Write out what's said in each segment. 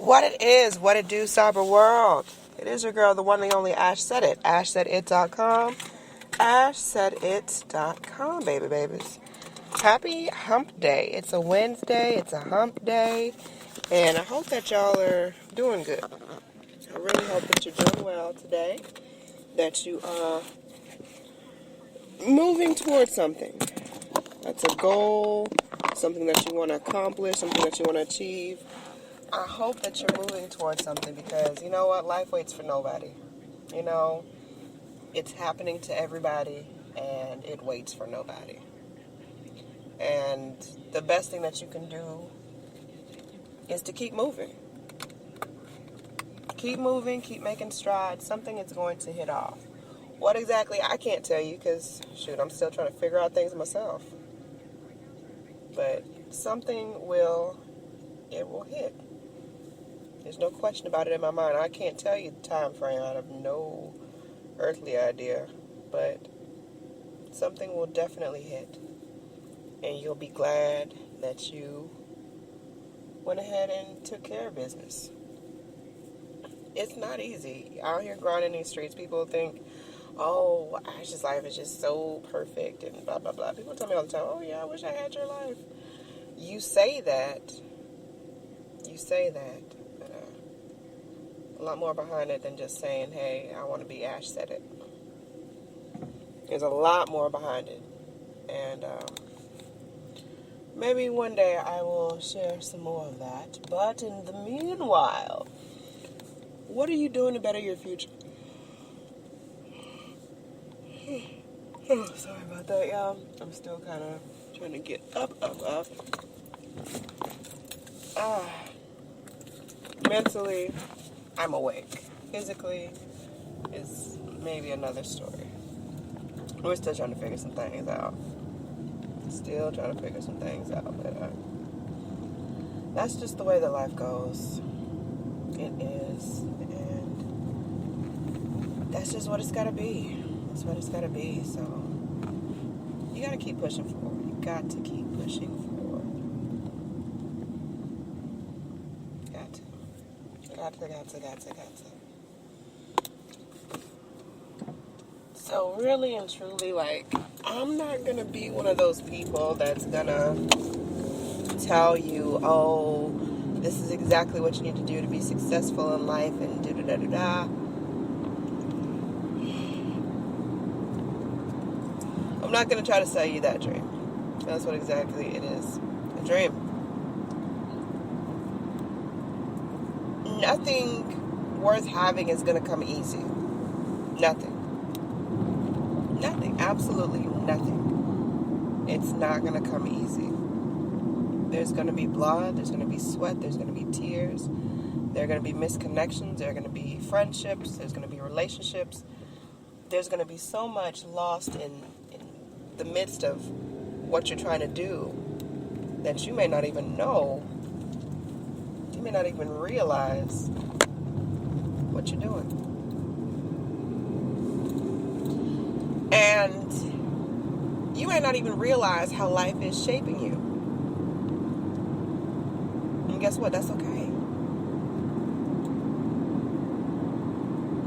What it is, what it do, cyber world. It is your girl, the one and only ashsaidit. ashsaidit.com. ashsaidit.com, baby babies. Happy hump day. It's a Wednesday. It's a hump day. And I hope that y'all are doing good. I really hope that you're doing well today. That you are moving towards something. That's a goal, something that you want to accomplish, something that you want to achieve. I hope that you're moving towards something because, you know what, life waits for nobody. You know, it's happening to everybody and it waits for nobody. And the best thing that you can do is to keep moving. Keep moving, keep making strides. Something is going to hit off. What exactly, I can't tell you because, shoot, I'm still trying to figure out things myself. But something will hit. There's no question about it in my mind. I can't tell you the time frame. I have no earthly idea. But something will definitely hit. And you'll be glad that you went ahead and took care of business. It's not easy. Out here grinding these streets, people think, oh, Ash's life is just so perfect and blah, blah, blah. People tell me all the time, oh, yeah, I wish I had your life. You say that. But a lot more behind it than just saying, hey, I want to be ashsaidit. There's a lot more behind it. And maybe one day I will share some more of that. But in the meanwhile, what are you doing to better your future? Oh, sorry about that, y'all. I'm still kind of trying to get up. Mentally, I'm awake. Physically, is maybe another story. We're still trying to figure some things out. But that's just the way that life goes. It is, and that's just what it's got to be. That's what it's got to be, so you got to keep pushing forward. You got to keep pushing forward. Got to. So really and truly, like, I'm not going to be one of those people that's going to tell you, oh, this is exactly what you need to do to be successful in life and da-da-da-da-da. I'm not going to try to sell you that dream. That's what exactly it is. A dream. Nothing worth having is going to come easy. Nothing. Absolutely nothing. It's not going to come easy. There's going to be blood. There's going to be sweat. There's going to be tears. There are going to be misconnections. There are going to be friendships. There's going to be relationships. There's going to be so much lost in the midst of what you're trying to do that you may not even know. You may not even realize what you're doing. And you may not even realize how life is shaping you. And guess what? That's okay.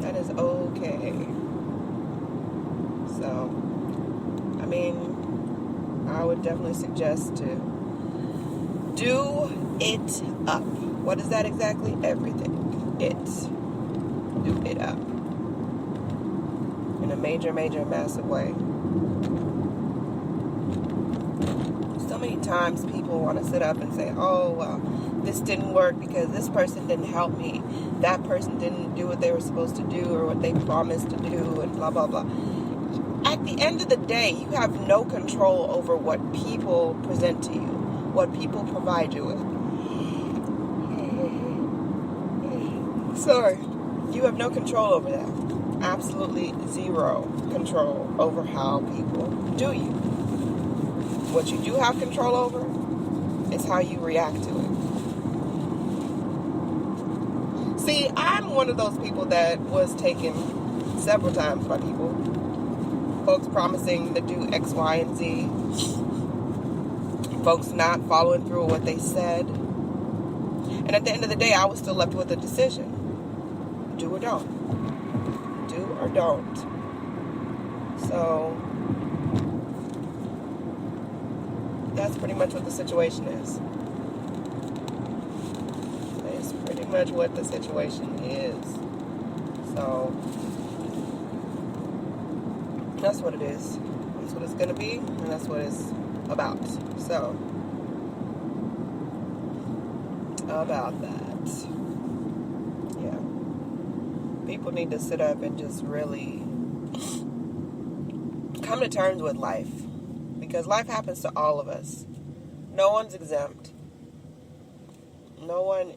That is okay. So, I mean, I would definitely suggest to do it up. What is that exactly? Everything. Do it up. In a major, massive way. So many times people want to sit up and say, oh, well, this didn't work because this person didn't help me. That person didn't do what they were supposed to do or what they promised to do and blah, blah, blah. At the end of the day, you have no control over what people present to you, what people provide you with. Sorry. You have no control over that. Absolutely zero control over how people do you. What you do have control over is how you react to it. See, I'm one of those people that was taken several times by people. Folks promising to do X, Y, and Z. Folks not following through with what they said. And at the end of the day, I was still left with a decision. Do or don't. Do or don't. So that's pretty much what the situation is. That's pretty much what the situation is. So that's what it is. That's what it's going to be, and that's what it's about. So, about that. Yeah. People need to sit up and just really come to terms with life. Because life happens to all of us. No one's exempt. No one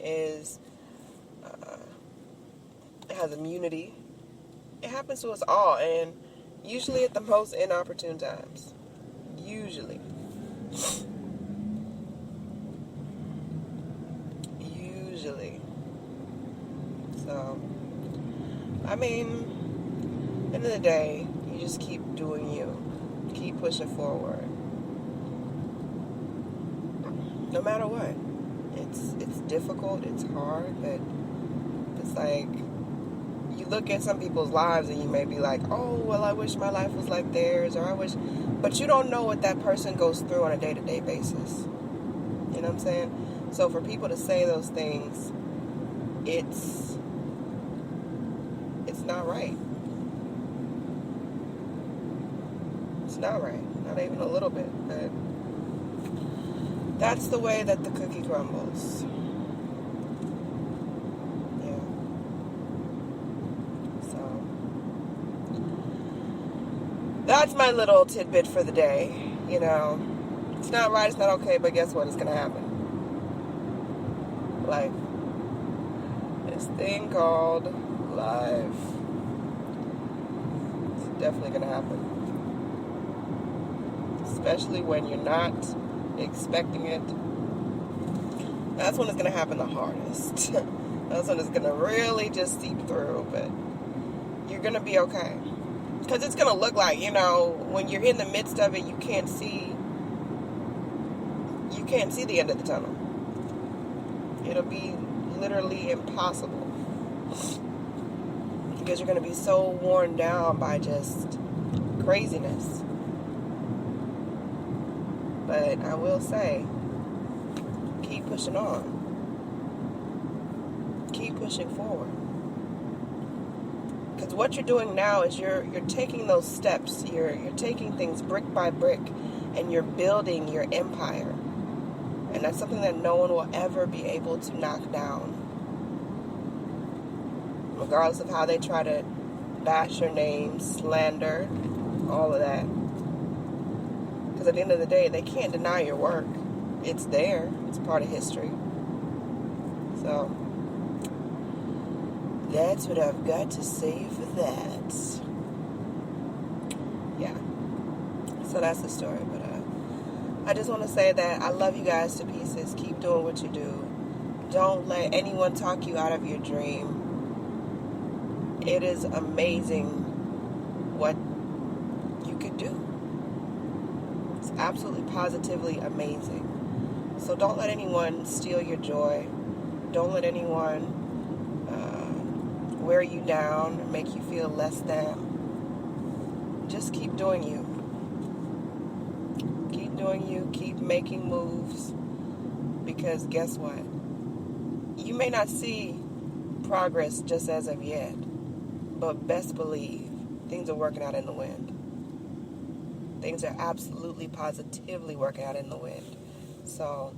has immunity. It happens to us all, and usually at the most inopportune times. Usually. So, I mean, end of the day, you just keep doing you. Keep pushing forward. No matter what. It's difficult, it's hard, but it's like, you look at some people's lives and you may be like, oh, well, I wish my life was like theirs, or I wish, but you don't know what that person goes through on a day-to-day basis. You know what I'm saying? So for people to say those things, it's not right. It's not right. Not even a little bit. But that's the way that the cookie crumbles. Yeah. So that's my little tidbit for the day. You know, it's not right, it's not okay, but guess what? It's going to happen. Life. This thing called life. It's definitely going to happen. Especially when you're not expecting it. That's when it's going to happen the hardest. That's when it's going to really just seep through, but you're going to be okay. Because it's going to look like, you know, when you're in the midst of it, you can't see the end of the tunnel. It'll be literally impossible. Because you're going to be so worn down by just craziness. But I will say, keep pushing on. Keep pushing forward. Because what you're doing now is you're taking those steps. You're taking things brick by brick, and you're building your empire. And that's something that no one will ever be able to knock down. Regardless of how they try to bash your name, slander, all of that. Because at the end of the day, they can't deny your work. It's there. It's part of history. So, that's what I've got to say for that. Yeah. So that's the story. But I just want to say that I love you guys to pieces. Keep doing what you do. Don't let anyone talk you out of your dream. It is amazing what you could do. It's absolutely positively amazing. So don't let anyone steal your joy. Don't let anyone wear you down or make you feel less than. Just keep doing you. Keep doing you. Keep making moves. Because guess what? You may not see progress just as of yet. But best believe things are working out in the wind. Things are absolutely, positively working out in the wind. So,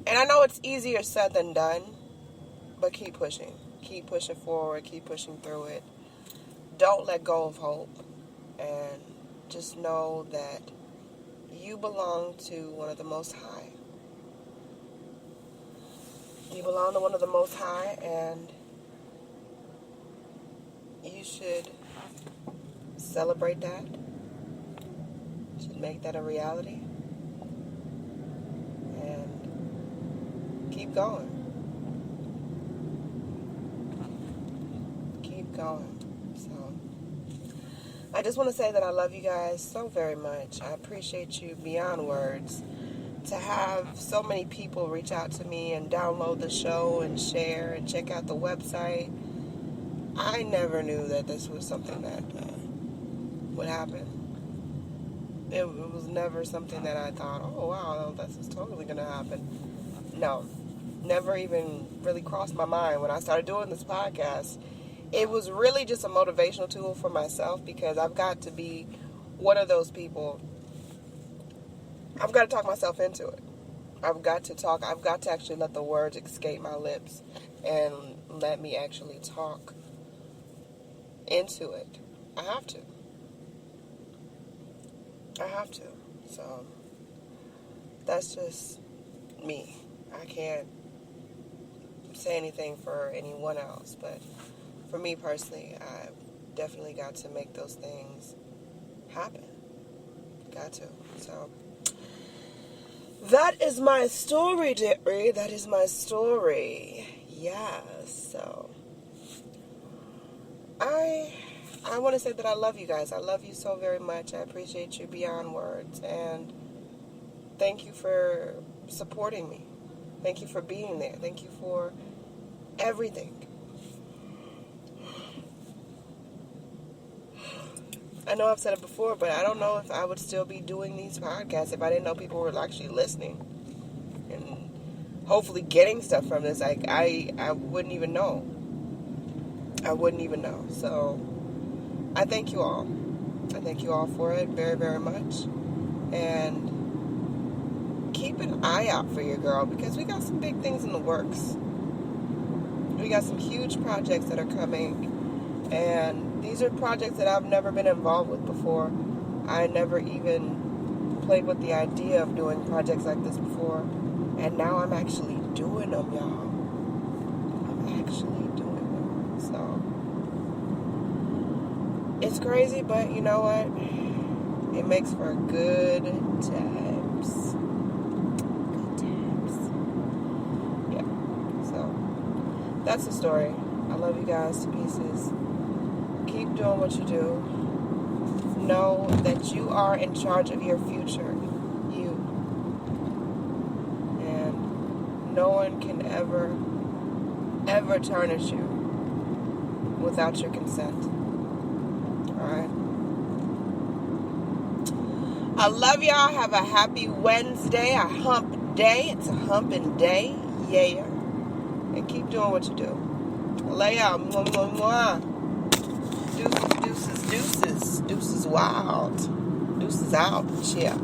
and I know it's easier said than done, but keep pushing. Keep pushing forward. Keep pushing through it. Don't let go of hope. And just know that you belong to one of the Most High. You belong to one of the Most High, and you should celebrate that. You should make that a reality. And keep going. Keep going. So, I just want to say that I love you guys so very much. I appreciate you beyond words. to have so many people reach out to me and download the show and share and check out the website, I never knew that this was something that would happen. It was never something that I thought, oh wow, this is totally going to happen. No, never even really crossed my mind. When I started doing this podcast, it was really just a motivational tool for myself, because I've got to be one of those people. I've got to talk myself into it. I've got to actually let the words escape my lips and let me actually talk into it. I have to. So that's just me. I can't say anything for anyone else, but for me personally, I've definitely got to make those things happen. Got to. So that is my story, dearie. That is my story. Yes. So I want to say that I love you guys. I love you so very much. I appreciate you beyond words. And thank you for supporting me. Thank you for being there. Thank you for everything. I know I've said it before, but I don't know if I would still be doing these podcasts if I didn't know people were actually listening and hopefully getting stuff from this. I wouldn't even know. I wouldn't even know. So I thank you all. I thank you all for it very, very much. And keep an eye out for your girl, because we got some big things in the works. We got some huge projects that are coming. And these are projects that I've never been involved with before. I never even played with the idea of doing projects like this before. And now I'm actually doing them, y'all. I'm actually doing them. So it's crazy, but you know what? It makes for good times. Good times. Yeah. So that's the story. I love you guys to pieces. Keep doing what you do. Know that you are in charge of your future. You. And no one can ever tarnish you without your consent. Alright? I love y'all. Have a happy Wednesday. A hump day. It's a humping day. Yeah. And keep doing what you do. Lay out. Mwah, mwah, mwah. Deuces, deuces, deuces. Deuces wild. Deuces out. Cheer.